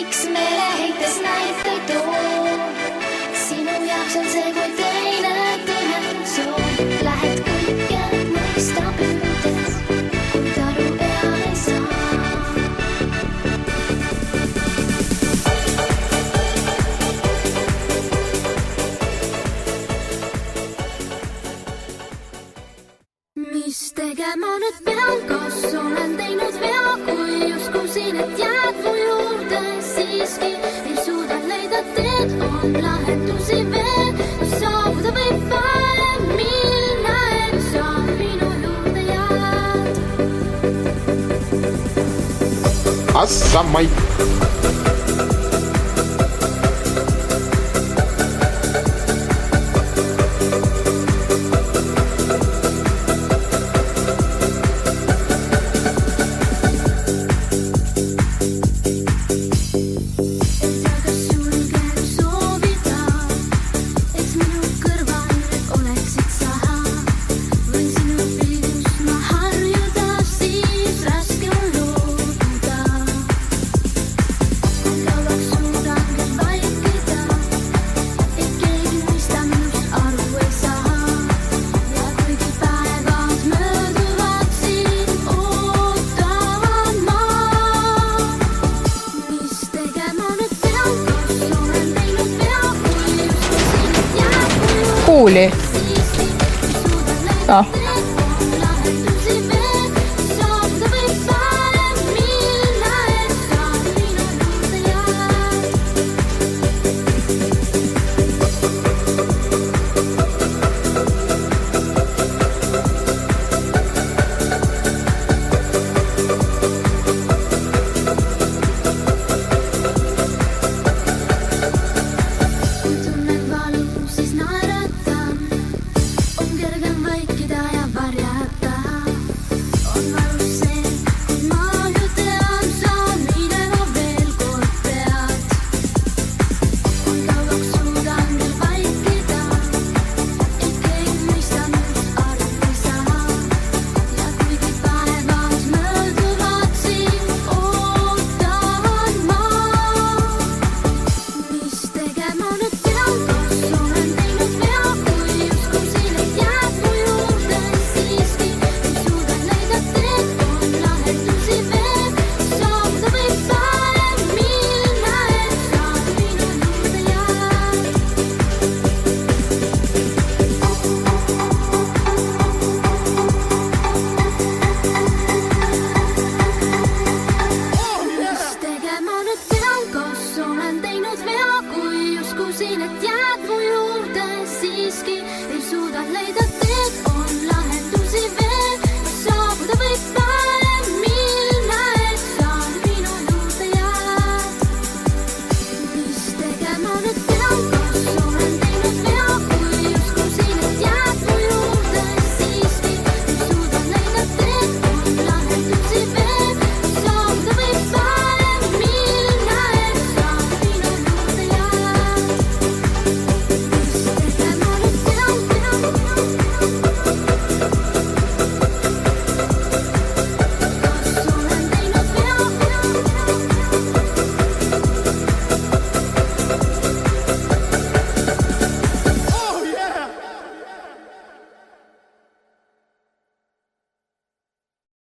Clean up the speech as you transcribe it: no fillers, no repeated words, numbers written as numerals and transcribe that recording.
miks meeleheites näiteid toon? Sinu jaoks on see kui teine dimensioon. Lähed kõike mõista püüdes, kuid aru ei saa. Mis tegema nüüd pean, kas olen teinud vea, kui justkui siin, et jääd mu juurde siiski ei suuda leida teed, on lahendusi veel, saabuda võib vaev minna, et sa minu juurde jääd. Assa Maik. Kuuli.